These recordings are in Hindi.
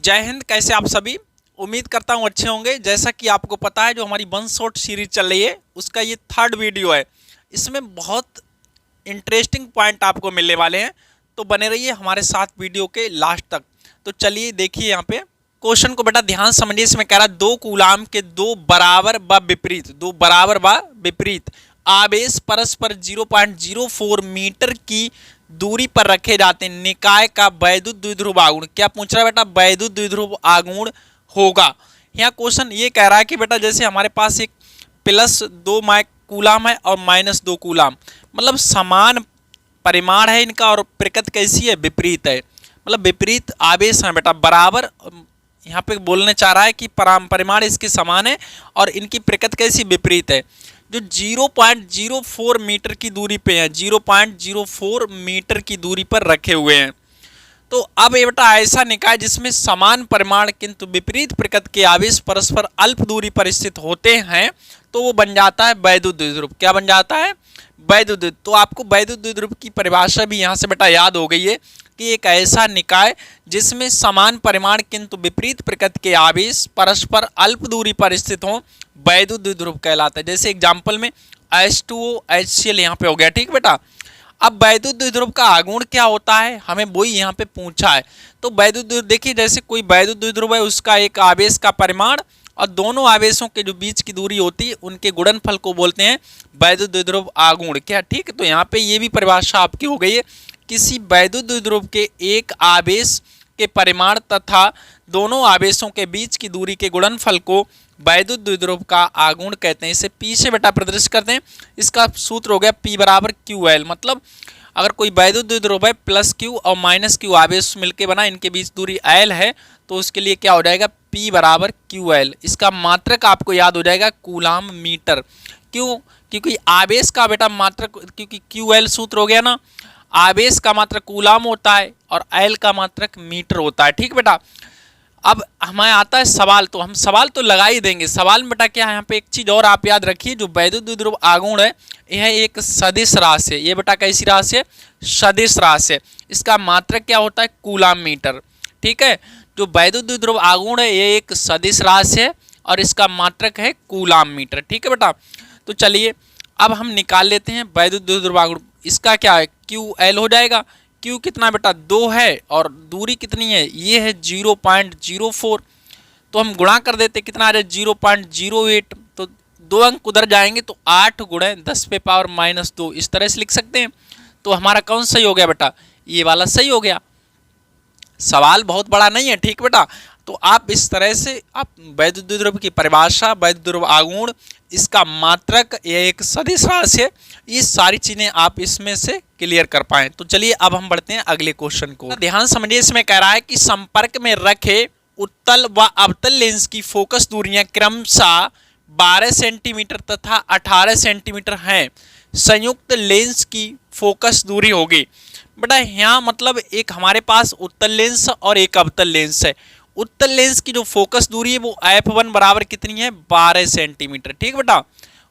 जय हिंद। कैसे आप सभी? उम्मीद करता हूँ अच्छे होंगे। जैसा कि आपको पता है, जो हमारी वन शॉट सीरीज चल रही है उसका ये थर्ड वीडियो है। इसमें बहुत इंटरेस्टिंग पॉइंट आपको मिलने वाले हैं, तो बने रहिए हमारे साथ वीडियो के लास्ट तक। तो चलिए देखिए यहाँ पे क्वेश्चन को बेटा ध्यान समझिए। इसमें कह रहा है दो कूलाम के दो बराबर व विपरीत आवेश परस्पर 0.04 मीटर की दूरी पर रखे जाते हैं। निकाय का वैद्युत द्विध्रुव आघूर्ण क्या पूछ रहा है बेटा? वैद्युत द्विध्रुव आघूर्ण होगा। यहाँ क्वेश्चन ये कह रहा है कि बेटा जैसे हमारे पास एक +2 कूलाम है और -2 कूलाम, मतलब समान परिमाण है इनका और प्रकृति कैसी है? विपरीत है। मतलब विपरीत आवेश है बेटा, बराबर। यहाँ पे बोलने चाह रहा है कि परिमाण इसके समान है और इनकी प्रकृति कैसी? विपरीत है। जो 0.04 मीटर की दूरी पे है, 0.04 मीटर की दूरी पर रखे हुए हैं। तो अब ये बेटा ऐसा निकाय जिसमें समान परिमाण किंतु विपरीत प्रकृति के आवेश परस्पर अल्प दूरी पर स्थित होते हैं, तो वो बन जाता है वैद्युत द्विध्रुव। क्या बन जाता है? वैद्युत द्विध्रुव। तो आपको वैद्युत द्विध्रुव की परिभाषा भी यहाँ से बेटा याद हो गई है कि एक ऐसा निकाय जिसमें समान परिमाण किंतु विपरीत प्रकृति के आवेश परस्पर अल्प दूरी पर स्थित हों, वैद्युत द्विध्रुव कहलाता है। जैसे एग्जाम्पल में H2O HCl यहाँ पे हो गया, ठीक बेटा। अब वैद्युत द्विध्रुव का आघूर्ण क्या होता है, हमें वही यहाँ पे पूछा है। तो वैद्युत द्विध्रुव देखिए, जैसे कोई वैद्युत द्विध्रुव है, उसका एक आवेश का परिमाण और दोनों आवेशों के जो बीच की दूरी होती है उनके गुणनफल को बोलते हैं वैद्युत द्विध्रुव आघूर्ण। क्या ठीक है? तो यहाँ पे ये भी परिभाषा आपकी हो गई है। किसी वैद्युत द्विध्रुव के एक आवेश के परिमाण तथा दोनों आवेशों के बीच की दूरी के गुणनफल को वैद्युत द्विध्रुव का आघूर्ण कहते हैं। इसे P से बेटा प्रदर्शित करते हैं। इसका सूत्र हो गया P बराबर QL। मतलब अगर कोई वैद्युत द्विध्रुव है +Q और -Q आवेश मिलके बना, इनके बीच दूरी L है, तो उसके लिए क्या हो जाएगा? P बराबर QL। इसका मात्रक आपको याद हो जाएगा कूलाम मीटर। क्यों? क्योंकि आवेश का बेटा मात्रक, क्योंकि QL सूत्र हो गया ना, आवेश का मात्रक कूलाम होता है और L का मात्रक मीटर होता है। ठीक बेटा। अब हमें आता है सवाल, तो हम सवाल तो लगा ही देंगे। सवाल में बेटा क्या है, यहाँ पे एक चीज और आप याद रखिए, जो वैद्युत द्विध्रुव आघूर्ण है यह एक सदिश राशि है। ये बेटा कैसी राशि है? सदिश राशि है। इसका मात्रक क्या होता है? Coulomb metre. ठीक है, जो वैद्युत द्विध्रुव आघूर्ण है ये एक सदिश राशि है और इसका मात्रक है कूलाम मीटर। ठीक है बेटा। तो चलिए अब हम निकाल लेते हैं वैद्युत द्विध्रुव आघूर्ण। इसका क्या है? QL हो जाएगा। Q कितना बेटा? 2 है और दूरी कितनी है? ये है 0.04। तो हम गुणा कर देते, कितना आ रहा है? 0.08। तो 2 अंक उधर जाएंगे तो 8 × 10⁻⁻2 इस तरह से लिख सकते हैं। तो हमारा कौन सही हो गया बेटा? ये वाला सही हो गया। सवाल बहुत बड़ा नहीं है, ठीक बेटा। तो आप इस तरह से आप वैद्युत द्विध्रुव की परिभाषा, वैद्युत द्विध्रुव आघूर्ण, इसका मात्रक, यह एक सदिश राशि है, ये सारी चीजें आप इसमें से क्लियर कर पाए। तो चलिए अब हम बढ़ते हैं अगले क्वेश्चन को। ध्यान समझिए, इसमें कह रहा है कि संपर्क में रखे उत्तल व अवतल लेंस की फोकस दूरियां क्रमशः 12 सेंटीमीटर तथा 18 सेंटीमीटर हैं। संयुक्त लेंस की फोकस दूरी होगी। बेटा यहाँ मतलब एक हमारे पास उत्तल लेंस और एक अवतल लेंस है। उत्तल लेंस की जो फोकस दूरी है वो f1 बराबर कितनी है? 12 सेंटीमीटर। ठीक बेटा।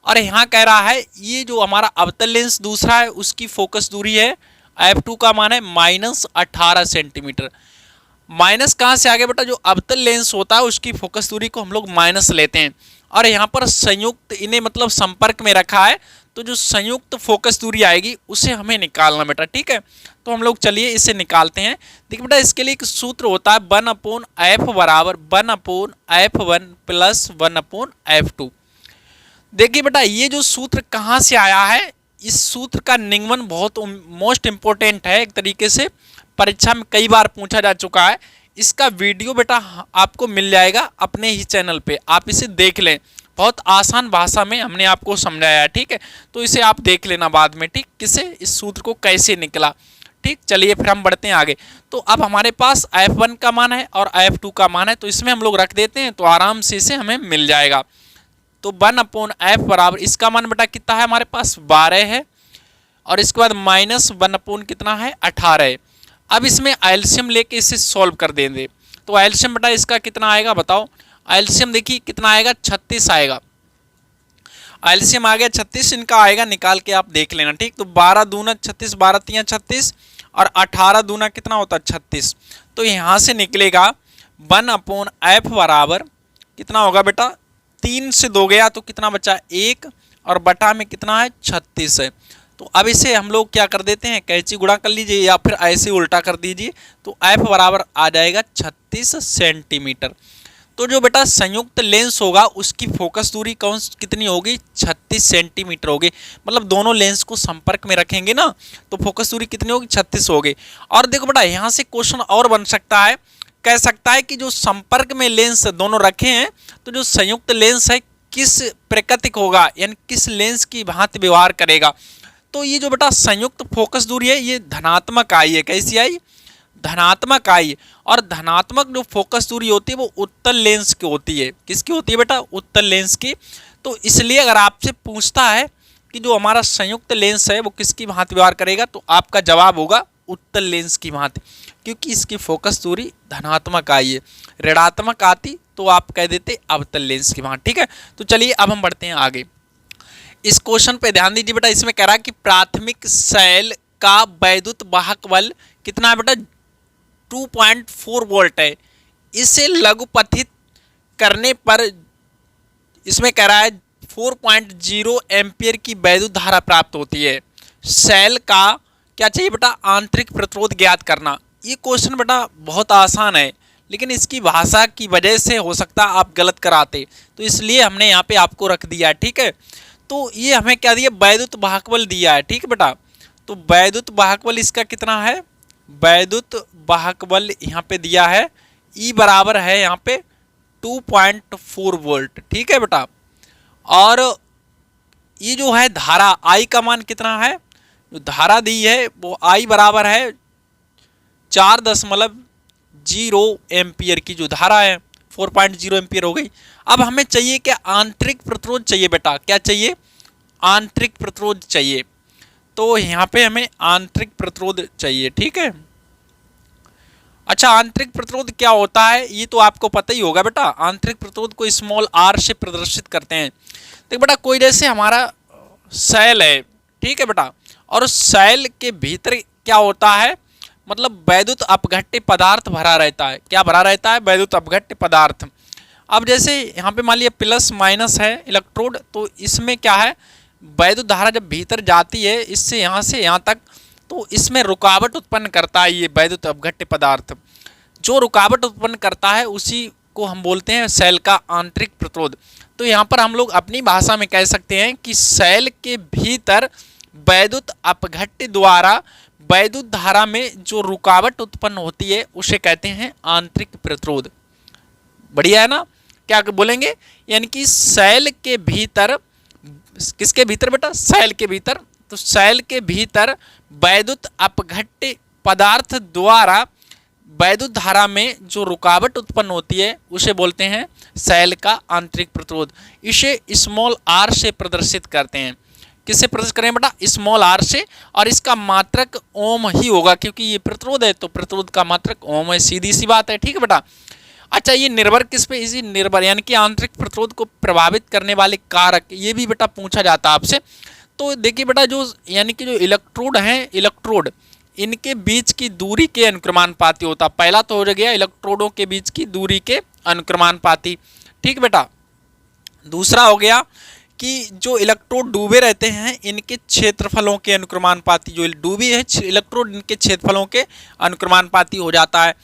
और यहाँ कह रहा है ये जो हमारा अवतल लेंस दूसरा है उसकी फोकस दूरी है, f2 का मान है -18 सेंटीमीटर। माइनस कहाँ से आ गया बेटा? जो अवतल लेंस होता है उसकी फोकस दूरी को हम लोग माइनस लेते हैं और यहाँ पर संयुक्त, इन्हें मतलब संपर्क में रखा है, तो जो संयुक्त फोकस दूरी आएगी उसे हमें निकालना बेटा। ठीक है, तो हम लोग चलिए इसे निकालते हैं। देखिए बेटा इसके लिए एक सूत्र होता है 1/f बराबर 1/f1 + 1/f2। देखिए बेटा ये जो सूत्र कहाँ से आया है, इस सूत्र का निगमन बहुत मोस्ट इंपॉर्टेंट है, एक तरीके से परीक्षा में कई बार पूछा जा चुका है। इसका वीडियो बेटा आपको मिल जाएगा अपने ही चैनल पे, आप इसे देख लें। बहुत आसान भाषा में हमने आपको समझाया है। ठीक है, तो इसे आप देख लेना बाद में। ठीक, किसे, इस सूत्र को कैसे निकला। ठीक, चलिए फिर हम बढ़ते हैं आगे। तो अब हमारे पास f1 का मान है और f2 का मान है, तो इसमें हम लोग रख देते हैं तो आराम से इसे हमें मिल जाएगा। तो 1/f बराबर, इसका मान बेटा कितना है हमारे पास? 12 है और इसके बाद -1/ कितना है? 18 है। अब इसमें एलसीएम लेके इसे सॉल्व कर देंगे। तो एलसीएम बेटा इसका कितना आएगा बताओ? एलसीएम देखिए कितना आएगा? 36 आएगा। एलसीएम आ गया 36, इनका आएगा, निकाल के आप देख लेना। ठीक, तो 12 दूना 36, 12 तियां 36 और 18 दूना कितना होता है? 36। तो यहाँ से निकलेगा 1/f बराबर कितना होगा बेटा, 3 से 2 गया तो कितना बचा 1, और बटा में कितना है 36 है। तो अब इसे हम लोग क्या कर देते हैं, कैंची गुणा कर लीजिए या फिर ऐसे उल्टा कर दीजिए, तो f बराबर आ जाएगा 36 सेंटीमीटर। तो जो बेटा संयुक्त लेंस होगा उसकी फोकस दूरी कितनी होगी, 36 सेंटीमीटर होगी। मतलब दोनों लेंस को संपर्क में रखेंगे ना तो फोकस दूरी कितनी होगी, 36 होगी। और देखो बेटा यहाँ से क्वेश्चन और बन सकता है, कह सकता है कि जो संपर्क में लेंस दोनों रखे हैं तो जो संयुक्त लेंस है किस प्रकृति का होगा, यानी किस लेंस की भांति व्यवहार करेगा। तो ये जो बेटा संयुक्त फोकस दूरी है ये धनात्मक आई है। कैसी आई, धनात्मक आई। और धनात्मक जो फोकस दूरी होती है वो उत्तल लेंस की होती है। किसकी होती है बेटा, उत्तल लेंस की। तो इसलिए अगर आपसे पूछता है कि जो हमारा संयुक्त लेंस है वो किसकी भांति व्यवहार करेगा, तो आपका जवाब होगा उत्तल लेंस की भांति, क्योंकि इसकी फोकस दूरी धनात्मक आई है। ऋणात्मक आती तो आप कह देते अवतल लेंस की भांति। ठीक है, तो चलिए अब हम बढ़ते हैं आगे। इस क्वेश्चन पे ध्यान दीजिए बेटा, इसमें कह रहा है कि प्राथमिक शैल का वैद्युत वाहक बल कितना है बेटा, 2.4 वोल्ट है। इसे लघुपथित करने पर इसमें कह रहा है 4.0 एम्पियर की वैद्युत धारा प्राप्त होती है। शैल का क्या चाहिए बेटा, आंतरिक प्रतिरोध ज्ञात करना। ये क्वेश्चन बेटा बहुत आसान है, लेकिन इसकी भाषा की वजह से हो सकता है आप गलत कराते, तो इसलिए हमने यहाँ पे आपको रख दिया है। ठीक है, तो ये हमें क्या दिया, वैद्युत वाहक बल दिया है। ठीक है बेटा, तो वैद्युत वाहक बल इसका कितना है, वैद्युत वाहक बल यहाँ पे दिया है, E बराबर है यहाँ पे 2.4 वोल्ट। ठीक है बेटा, और ये जो है धारा I का मान कितना है, जो धारा दी है वो I बराबर है 4.0 एम्पियर की जो धारा है 4.0 एम्पियर हो गई। अब हमें चाहिए क्या, आंतरिक प्रतिरोध चाहिए बेटा। क्या चाहिए, आंतरिक प्रतिरोध चाहिए। तो यहाँ पे हमें आंतरिक प्रतिरोध चाहिए। ठीक है, अच्छा आंतरिक प्रतिरोध क्या होता है ये तो आपको पता ही होगा बेटा। आंतरिक प्रतिरोध को स्मॉल r से प्रदर्शित करते हैं। तो बेटा कोई जैसे हमारा सेल है, ठीक है बेटा, और सेल के भीतर क्या होता है, मतलब वैद्युत अपघट्य पदार्थ भरा रहता है। क्या भरा रहता है, वैद्युत अपघट्य पदार्थ। अब जैसे यहाँ पे मान लिया प्लस माइनस है इलेक्ट्रोड, तो इसमें क्या है, वैद्युत धारा जब भीतर जाती है इससे यहाँ से यहाँ तक, तो इसमें रुकावट उत्पन्न करता है ये वैद्युत अपघट्य पदार्थ। जो रुकावट उत्पन्न करता है उसी को हम बोलते हैं सेल का आंतरिक प्रतिरोध। तो यहाँ पर हम लोग अपनी भाषा में कह सकते हैं कि सेल के भीतर वैद्युत अपघट्य द्वारा वैद्युत धारा में जो रुकावट उत्पन्न होती है उसे कहते हैं आंतरिक प्रतिरोध। बढ़िया है ना, क्या बोलेंगे, यानी कि सेल के भीतर, किसके भीतर बेटा, सेल के भीतर, तो सेल के भीतर वैद्युत अपघट्य पदार्थ द्वारा वैद्युत धारा में जो रुकावट उत्पन्न होती है उसे बोलते हैं सेल का आंतरिक प्रतिरोध। इसे स्मॉल r से प्रदर्शित करते हैं। किससे प्रदर्शित करें बेटा, स्मॉल r से, और इसका मात्रक ओम ही होगा क्योंकि ये प्रतिरोध है तो प्रतिरोध का मात्रक ओम है, सीधी सी बात है। ठीक है बेटा, अच्छा ये निर्भर किस पे, इसी निर्भर यानी कि आंतरिक प्रतिरोध को प्रभावित करने वाले कारक, ये भी बेटा पूछा जाता है आपसे। तो देखिए बेटा जो यानी कि जो इलेक्ट्रोड हैं, इलेक्ट्रोड इनके बीच की दूरी के अनुक्रमानुपाती होता। पहला तो हो गया इलेक्ट्रोडों के बीच की दूरी के अनुक्रमानुपाती। ठीक बेटा, दूसरा हो गया कि जो इलेक्ट्रोड डूबे रहते हैं इनके क्षेत्रफलों के अनुक्रमानुपाती, जो डूबी है इलेक्ट्रोड इनके क्षेत्रफलों के अनुक्रमानुपाती हो जाता है।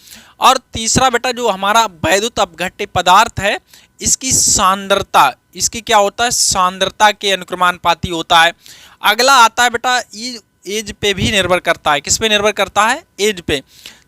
और तीसरा बेटा जो हमारा वैद्युत अपघट्य पदार्थ है इसकी सांद्रता, इसकी क्या होता है, सांद्रता के अनुक्रमानुपाती होता है। अगला आता है बेटा ये एज पे भी निर्भर करता है। किस पे निर्भर करता है, एज पे।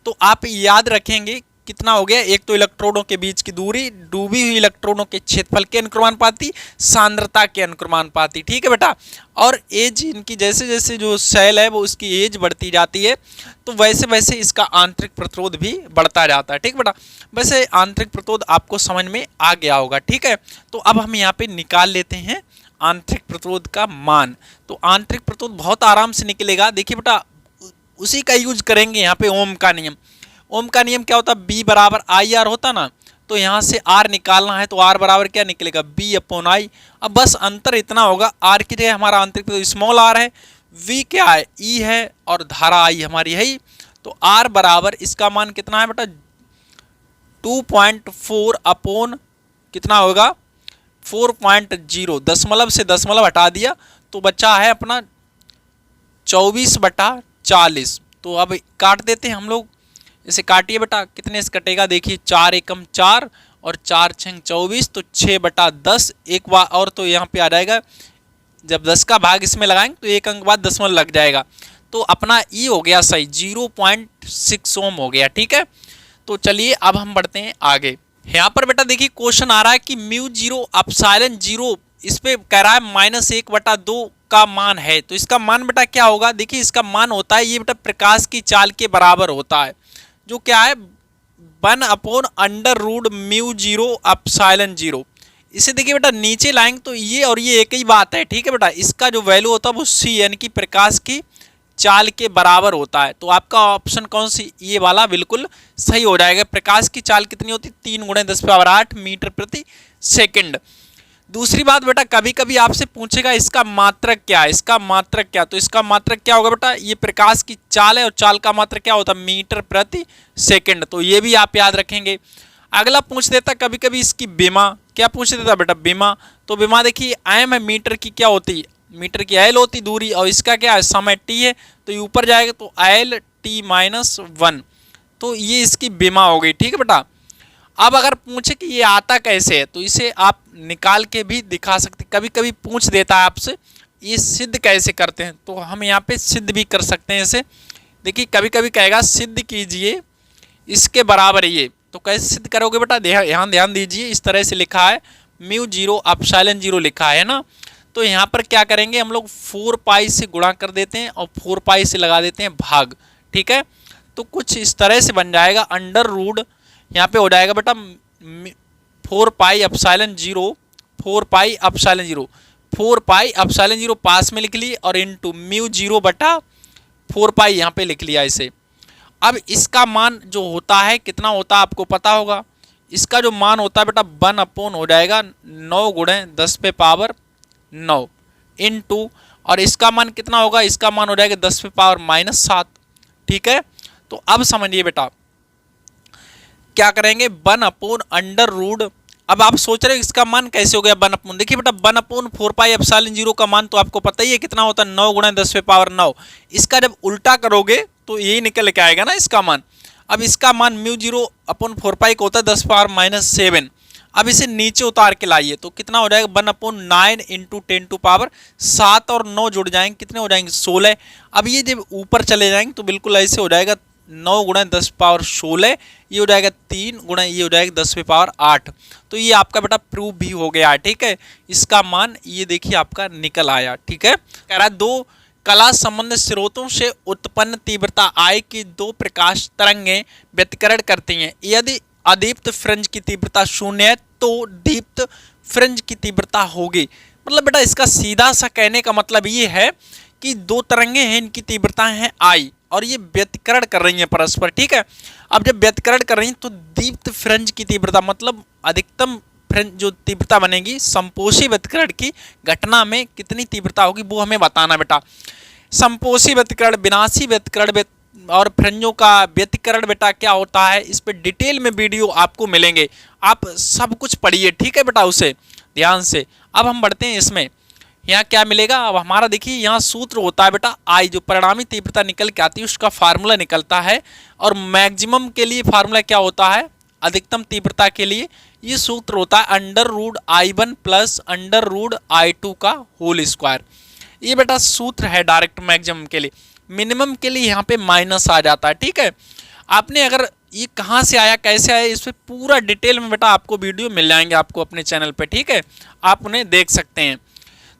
तो आप याद रखेंगे कितना हो गया, एक तो इलेक्ट्रोडों के बीच की दूरी, डूबी हुई इलेक्ट्रोडों के क्षेत्रफल के अनुक्रमानुपाती, सांद्रता के अनुक्रमानुपाती। ठीक है बेटा, और एज इनकी जैसे जैसे जो सेल है वो उसकी एज बढ़ती जाती है तो वैसे वैसे इसका आंतरिक प्रतिरोध भी बढ़ता जाता है। ठीक बेटा, वैसे आंतरिक प्रतिरोध आपको समझ में आ गया होगा। ठीक है, तो अब हम यहाँ पे निकाल लेते हैं आंतरिक प्रतिरोध का मान। तो आंतरिक प्रतिरोध बहुत आराम से निकलेगा। देखिए बेटा उसी का यूज करेंगे यहाँ पे, ओम का नियम। ओम का नियम क्या होता है, बी बराबर आई आर होता ना, तो यहाँ से आर निकालना है तो आर बराबर क्या निकलेगा, बी अपॉन आई। अब बस अंतर इतना होगा, आर की जगह हमारा आंतरिक प्रतिरोध स्मॉल आर है, वी क्या है, ई है, और धारा आई हमारी है ही। तो आर बराबर इसका मान कितना है बेटा, 2.4 अपॉन कितना होगा 4.0, दशमलव से दशमलव हटा दिया तो बचा है अपना 24/40। तो अब काट देते हैं हम लोग, इसे काटिए बेटा, कितने से कटेगा देखिए, 4 एकम 4 और 4 छंग 24, तो 6/10। एक बार और तो यहाँ पे आ जाएगा, जब 10 का भाग इसमें लगाएंगे तो एक अंक बाद दशमलव लग जाएगा, तो अपना ई हो गया सही, 0.6 ओम हो गया। ठीक है, तो चलिए अब हम बढ़ते हैं आगे। यहाँ पर बेटा देखिए क्वेश्चन आ रहा है कि म्यू जीरो अपसाइलन जीरो, इस पे कह रहा है -1/2 का मान है, तो इसका मान बेटा क्या होगा, देखिए इसका मान होता है ये बेटा प्रकाश की चाल के बराबर होता है, जो क्या है 1/√μ जीरो अपसाइलन जीरो। इसे देखिए बेटा नीचे लाएंगे तो ये और ये एक ही बात है। ठीक है बेटा, इसका जो वैल्यू होता है वो सी यानी कि प्रकाश की चाल के बराबर होता है, तो आपका ऑप्शन कौन सी, ये वाला बिल्कुल सही हो जाएगा। प्रकाश की चाल कितनी होती है, 3 × 10⁸ मीटर प्रति सेकंड। दूसरी बात बेटा, कभी कभी आपसे पूछेगा इसका मात्रक क्या है, इसका मात्रक क्या, तो इसका मात्रक क्या होगा बेटा, ये प्रकाश की चाल है और चाल का मात्रक क्या होता है, मीटर प्रति सेकंड, तो ये भी आप याद रखेंगे। अगला पूछ देता कभी कभी इसकी बीमा, क्या पूछ देता बेटा, बीमा, तो बीमा देखिए एम है, मीटर की क्या होती है, मीटर की एल होती दूरी, और इसका क्या है समय टी है, तो ये ऊपर जाएगा तो एल टी -1, तो ये इसकी बीमा हो गई। ठीक है बेटा, अब अगर पूछे कि ये आता कैसे है, तो इसे आप निकाल के भी दिखा सकते, कभी कभी पूछ देता है आपसे ये सिद्ध कैसे करते हैं, तो हम यहाँ पे सिद्ध भी कर सकते हैं इसे। देखिए कभी कभी कहेगा सिद्ध कीजिए इसके बराबर ये, तो कैसे सिद्ध करोगे बेटा, ध्यान दीजिए, इस तरह से लिखा है म्यू जीरो अपसाइलन जीरो लिखा है ना, तो यहाँ पर क्या करेंगे हम लोग 4π से गुणा कर देते हैं और 4π से लगा देते हैं भाग। ठीक है, तो कुछ इस तरह से बन जाएगा, अंडर रूट यहाँ पे हो जाएगा बेटा 4π epsilon zero, 4π epsilon zero, 4π epsilon zero पास में लिख ली और इनटू म्यू जीरो बटा 4π यहाँ पे लिख लिया इसे। अब इसका मान जो होता है कितना होता है आपको पता होगा, इसका जो मान होता है बेटा 1 हो जाएगा 9 × 10⁻9 इनटू, और इसका मान कितना होगा, इसका मान हो जाएगा 10⁻−7। ठीक है, तो अब समझिए बेटा क्या करेंगे, 1/√, अब आप सोच रहे हो इसका मान कैसे हो गया 1/, देखिए बेटा 1/4π अपसाइलन जीरो का मान तो आपको पता ही है कितना होता है 9 × 10⁻9, इसका जब उल्टा करोगे तो यही निकल के आएगा ना इसका मान। अब इसका मान म्यू जीरो अपन 4π का होता है 10⁻−7, अब इसे नीचे उतार के लाइए तो कितना हो जाएगा 1/9 × 10⁻7 और 9 जुड़ जाएंगे कितने हो जाएंगे 16। अब ये जब ऊपर चले जाएंगे तो बिल्कुल ऐसे हो जाएगा 9 × 10⁻16, ये हो जाएगा 3 × ये हो जाएगा 10⁻8, तो ये आपका बेटा प्रूव भी हो गया है। ठीक है, इसका मान ये देखिए आपका निकल आया। ठीक है, कह रहा है 2 कला संबंध स्रोतों से उत्पन्न तीव्रता आई की 2 प्रकाश तरंगें व्यतिकरण करती हैं, यदि अदीप्त फ्रिंज की तीव्रता 0 है तो दीप्त फ्रिंज की तीव्रता होगी। मतलब बेटा इसका सीधा सा कहने का मतलब ये है कि 2 तरंगें हैं, इनकी तीव्रताएं हैं आई और ये व्यतिकरण कर रही हैं परस्पर। ठीक है, अब जब व्यतिकरण कर रही हैं तो दीप्त फ्रिंज की तीव्रता मतलब अधिकतम फ्रिंज जो तीव्रता बनेगी संपोषी व्यतिकरण की घटना में कितनी तीव्रता होगी वो हमें बताना बेटा। संपोषी व्यतिकरण, विनाशी व्यतिकरण और फ्रिंजों का व्यतिकरण बेटा क्या होता है, इस पे डिटेल में वीडियो आपको मिलेंगे, आप सब कुछ पढ़िए। ठीक है बेटा, उसे ध्यान से। अब हम बढ़ते हैं इसमें, यहाँ क्या मिलेगा, अब हमारा देखिए यहाँ सूत्र होता है बेटा आई, जो परिणामी तीव्रता निकल के आती है उसका फार्मूला निकलता है, और मैक्सिमम के लिए फार्मूला क्या होता है, अधिकतम तीव्रता के लिए ये सूत्र होता है √I1 + √I2 का होल स्क्वायर। ये बेटा सूत्र है डायरेक्ट मैक्सिमम के लिए। मिनिमम के लिए यहाँ पे माइनस आ जाता है। ठीक है, आपने अगर ये कहाँ से आया कैसे आया इस पर पूरा डिटेल में बेटा आपको वीडियो मिल जाएंगे आपको अपने चैनल पे। ठीक है, आप उन्हें देख सकते हैं।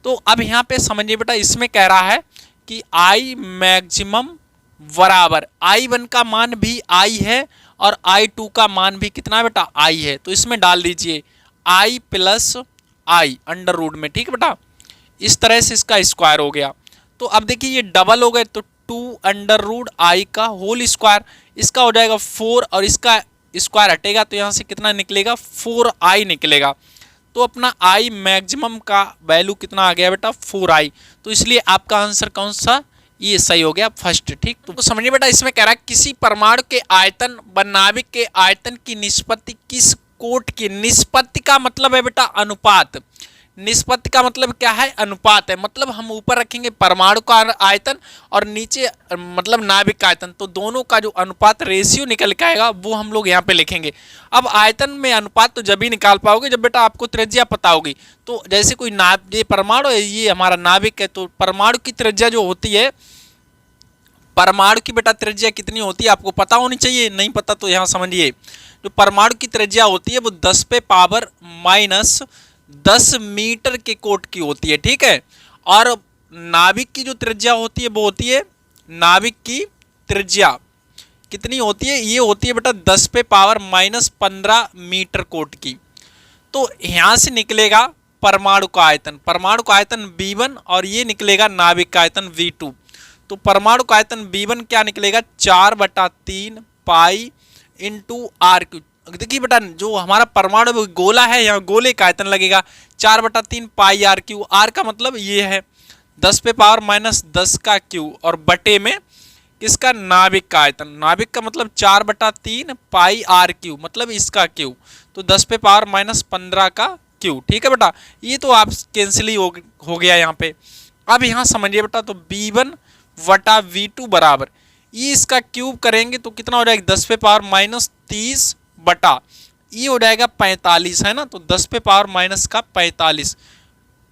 तो अब यहाँ पे समझिए बेटा, इसमें कह रहा है कि I मैक्सिमम बराबर I1 का मान भी I है और I2 का मान भी कितना बेटा I है, तो इसमें डाल दीजिए I + I अंडर रूट में। ठीक है बेटा, इस तरह से इसका स्क्वायर हो गया। तो अब देखिए ये डबल हो गए तो 2 √I का होल स्क्वायर, इसका हो जाएगा 4 और इसका स्क्वायर हटेगा तो यहाँ से कितना निकलेगा 4I निकलेगा। तो अपना I मैक्सिमम का वैल्यू कितना आ गया बेटा 4I, तो इसलिए आपका आंसर कौन सा ये सही हो गया फर्स्ट। ठीक, तो समझिए बेटा, इसमें कह रहा है किसी परमाणु के आयतन व नाभिक के आयतन की निष्पत्ति किस कोट की, निष्पत्ति का मतलब है बेटा अनुपात, निष्पत्ति का मतलब क्या है, अनुपात है। मतलब हम ऊपर रखेंगे परमाणु का आयतन और नीचे मतलब नाभिक का आयतन, तो दोनों का जो अनुपात रेशियो निकल के आएगा वो हम लोग यहाँ पे लिखेंगे। अब आयतन में अनुपात तो जब ही निकाल पाओगे जब बेटा आपको त्रिज्या पता होगी। तो जैसे कोई ये परमाणु है, ये हमारा नाभिक है, तो परमाणु की त्रिज्या जो होती है, परमाणु की बेटा त्रिज्या कितनी होती है आपको पता होनी चाहिए, नहीं पता तो यहाँ समझिए। जो परमाणु की त्रिज्या होती है वो 10 पे पावर माइनस 10 मीटर के कोट की होती है। ठीक है, और नाभिक की जो त्रिज्या होती है वो होती है, नाभिक की त्रिज्या कितनी होती है, ये होती है बेटा 10 पे पावर माइनस 15 मीटर कोट की। तो यहाँ से निकलेगा परमाणु का आयतन, परमाणु का आयतन V1 और ये निकलेगा नाभिक का आयतन V2। तो परमाणु का आयतन V1 क्या निकलेगा, 4/3 पाई इंटू आर क्यू। देखिए बेटा, जो हमारा परमाणु गोला है यहाँ गोले का आयतन लगेगा 4/3 पाई आर क्यू। आर का मतलब ये है 10 पे पावर माइनस 10 का क्यू, और बटे में किसका, नाभिक का आयतन। नाभिक का मतलब 4/3 पाई आर क्यू, मतलब इसका क्यू, तो 10 पे पावर माइनस 15 का क्यू। ठीक है बेटा, ये तो आप कैंसिल ही हो गया यहाँ पे। अब यहाँ समझिए बेटा, तो V1 वटा V2 बराबर, ये इसका क्यूब करेंगे तो कितना हो जाएगा, 10 पे पावर माइनस 30 बटा ये हो जाएगा 45, है ना, तो 10 पे पावर माइनस का 45,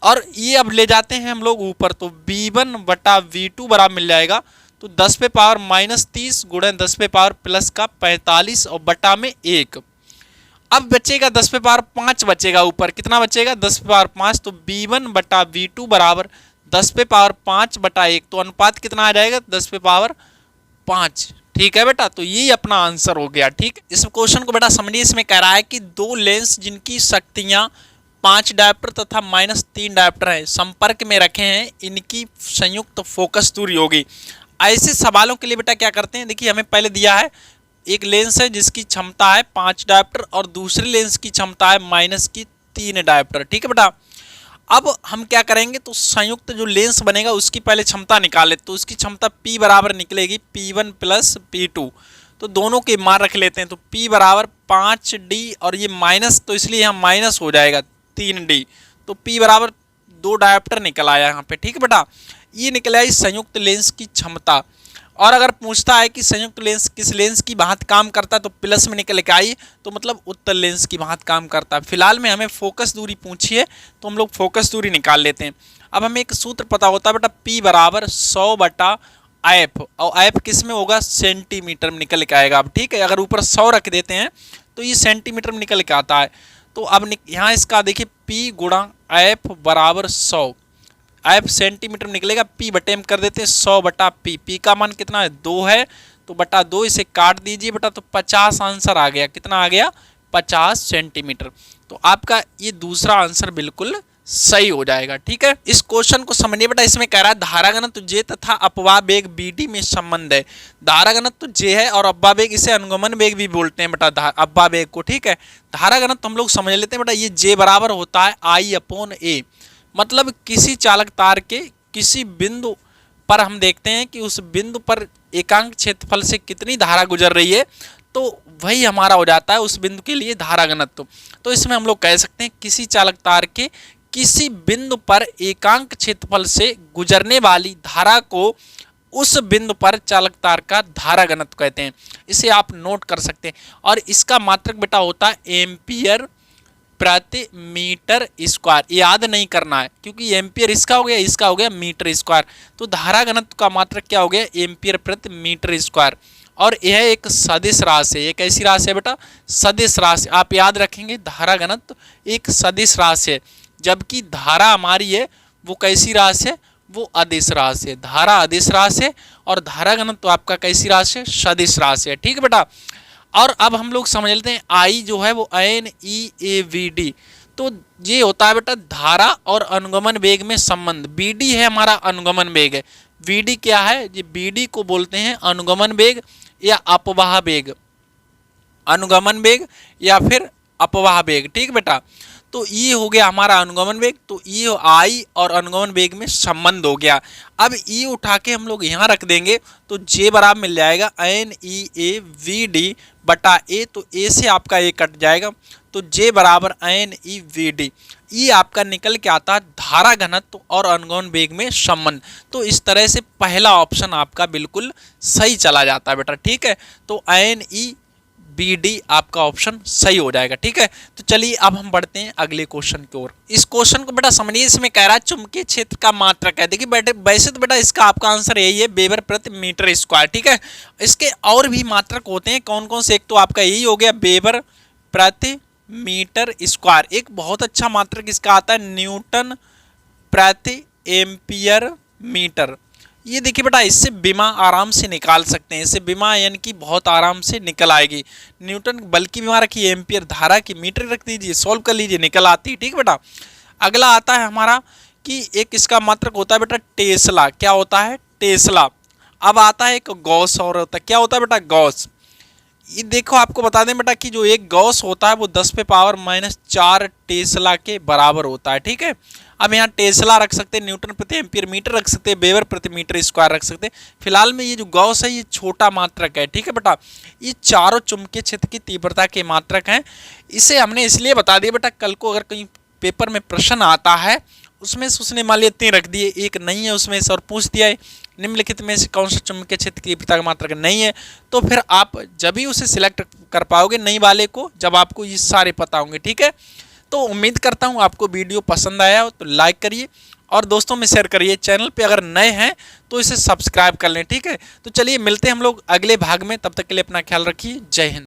और ये अब ले जाते हैं हम लोग ऊपर, तो V1 वटा V2 बराबर मिल जाएगा, तो 10 पे पावर माइनस 30 गुणा 10 पे पावर प्लस का 45 और बटा में 1। अब बचेगा 10 पे पावर 5 बचेगा ऊपर, कितना बचेगा, 10 पे पावर 5, तो V1 बटा V2 बराबर 10 पे पावर 5 बटा 1, तो अनुपात कितना आ जाएगा, 10 पे पावर 5। ठीक है बेटा, तो ये अपना आंसर हो गया। ठीक, इस क्वेश्चन को बेटा समझिए, इसमें कह रहा है कि दो लेंस जिनकी शक्तियां 5 डायोप्टर तथा -3 डायोप्टर है संपर्क में रखे हैं, इनकी संयुक्त फोकस दूरी होगी। ऐसे सवालों के लिए बेटा क्या करते हैं, देखिए हमें पहले दिया है एक लेंस है जिसकी क्षमता है 5 डायोप्टर और दूसरे लेंस की क्षमता है -3 डायोप्टर। ठीक है बेटा, अब हम क्या करेंगे, तो संयुक्त जो लेंस बनेगा उसकी पहले क्षमता निकाले, तो उसकी क्षमता P बराबर निकलेगी P1 प्लस P2, तो दोनों के मान रख लेते हैं, तो P बराबर 5D और ये माइनस, तो इसलिए यहाँ माइनस हो जाएगा 3D, तो P बराबर 2 डायोप्टर निकल आया यहाँ पे। ठीक है बेटा, ये निकल आया इस संयुक्त लेंस की क्षमता। और अगर पूछता है कि संयुक्त लेंस किस लेंस की भांति काम करता है, तो प्लस में निकल के आई, तो मतलब उत्तल लेंस की भांति काम करता है। फिलहाल में हमें फोकस दूरी पूछी है, तो हम लोग फोकस दूरी निकाल लेते हैं। अब हमें एक सूत्र पता होता है बेटा, P बराबर 100/F, और F किस में होगा, सेंटीमीटर में निकल के आएगा। अब ठीक है, अगर ऊपर 100 रख देते हैं तो ये सेंटीमीटर में निकल के आता है। तो अब यहाँ इसका देखिए P गुणा F बराबर 100, F सेंटीमीटर में निकलेगा, P बटे में कर देते हैं 100/P, P का मान कितना है, 2 है, तो बटा 2 इसे काट दीजिए बेटा, तो 50 आंसर आ गया। कितना आ गया, 50 सेंटीमीटर। तो आपका ये दूसरा आंसर बिल्कुल सही हो जाएगा। ठीक है, इस क्वेश्चन को समझिए बेटा, इसमें कह रहा है धारा घनत्व J तथा अपवाह वेग BD में संबंध है। धारा घनत्व J है और अपवाह वेग, इसे अनुगमन वेग भी बोलते हैं बेटा अपवाह वेग को। ठीक है, धारा घनत्व हम लोग समझ लेते हैं बेटा, ये J बराबर होता है I/A, मतलब किसी चालक तार के किसी बिंदु पर हम देखते हैं कि उस बिंदु पर एकांक क्षेत्रफल से कितनी धारा गुजर रही है, तो वही हमारा हो जाता है उस बिंदु के लिए धारा घनत्व। तो इसमें हम लोग कह सकते हैं किसी चालक तार के किसी बिंदु पर एकांक क्षेत्रफल से गुजरने वाली धारा को उस बिंदु पर चालक तार का धारा घनत्व कहते हैं। इसे आप नोट कर सकते हैं, और इसका मात्रक बेटा होता है एम्पियर प्रति मीटर स्क्वायर। याद नहीं करना है क्योंकि एम्पियर इसका हो गया, इसका हो गया मीटर स्क्वायर, तो धारा घनत्व का मात्रक क्या हो गया, एम्पियर प्रति मीटर स्क्वायर। और यह एक सदिश राशि है। ये कैसी राशि है बेटा, सदिश राशि। आप याद रखेंगे धारा घनत्व एक सदिश राशि है, जबकि धारा हमारी है वो कैसी राशि है, वो अदिश राशि है। धारा अदिश राशि है और धारा घनत्व आपका कैसी राशि है, सदिश राशि है। ठीक है बेटा, और अब हम लोग समझ लेते हैं आई जो है वो NEAVD, तो ये होता है बेटा धारा और अनुगमन वेग में संबंध। BD है हमारा अनुगमन वेग है, VD क्या है, ये BD को बोलते हैं अनुगमन वेग या अपवाह वेग, अनुगमन वेग या फिर अपवाह वेग। ठीक बेटा, तो ये हो गया हमारा अनुगमन वेग। तो ये आई और अनुगमन वेग में संबंध हो गया। अब ई उठा के हम लोग यहाँ रख देंगे तो जे बराबर मिल जाएगा N E A V D बटा ए। तो ए से आपका ए कट जाएगा तो जे बराबर एन ई वी डी। ये आपका निकल के आता है धारा घनत्व और अनुगमन वेग में संबंध। तो इस तरह से पहला ऑप्शन आपका बिल्कुल सही चला जाता है बेटा। ठीक है, तो एन ई बी डी आपका ऑप्शन सही हो जाएगा। ठीक है, तो चलिए अब हम बढ़ते हैं अगले क्वेश्चन की ओर। इस क्वेश्चन को बेटा समझिए, इसमें कह रहा है चुंबकीय क्षेत्र का मात्रक है। देखिए बेटे वैसे तो बेटा इसका आपका आंसर यही है, वेबर प्रति मीटर स्क्वायर। ठीक है, इसके और भी मात्रक होते हैं, कौन कौन से? एक तो आपका यही हो गया वेबर प्रति मीटर स्क्वायर। एक बहुत अच्छा मात्रक इसका आता है न्यूटन प्रति एम्पियर मीटर। ये देखिए बेटा इससे बीमा आराम से निकाल सकते हैं, इससे बीमा यानी कि बहुत आराम से निकल आएगी। न्यूटन बल्कि बीमा रखिए, एम्पियर धारा की मीटर रख दीजिए, सॉल्व कर लीजिए, निकल आती है। ठीक है बेटा, अगला आता है हमारा कि एक इसका मात्रक होता है बेटा टेस्ला। क्या होता है? टेस्ला। अब आता है एक गॉस और होता है। क्या होता है बेटा? गॉस। ये देखो आपको बता दें बेटा कि जो एक गॉस होता है वो 10⁻⁴ टेस्ला के बराबर होता है। ठीक है, अब यहाँ टेस्ला रख सकते हैं, न्यूटन प्रति एम्पियर मीटर रख सकते हैं, वेबर प्रति मीटर स्क्वायर रख सकते हैं। फिलहाल में ये जो गॉस है ये छोटा मात्रक है। ठीक है बेटा, ये चारों चुंबकीय क्षेत्र की तीव्रता के मात्रक हैं। इसे हमने इसलिए बता दिया बेटा, कल को अगर कहीं पेपर में प्रश्न आता है उसमें से उसने मान लिया 3 रख दिए, एक नहीं है उसमें से और पूछ दिया है निम्नलिखित में से कौन सा चुंबकीय क्षेत्र की तीव्रता का मात्रक नहीं है, तो फिर आप जब ही उसे सिलेक्ट कर पाओगे नई वाले को जब आपको ये सारे पता होंगे। ठीक है, तो उम्मीद करता हूँ आपको वीडियो पसंद आया हो तो लाइक करिए और दोस्तों में शेयर करिए। चैनल पे अगर नए हैं तो इसे सब्सक्राइब कर लें। ठीक है, तो चलिए मिलते हैं हम लोग अगले भाग में, तब तक के लिए अपना ख्याल रखिए। जय हिंद।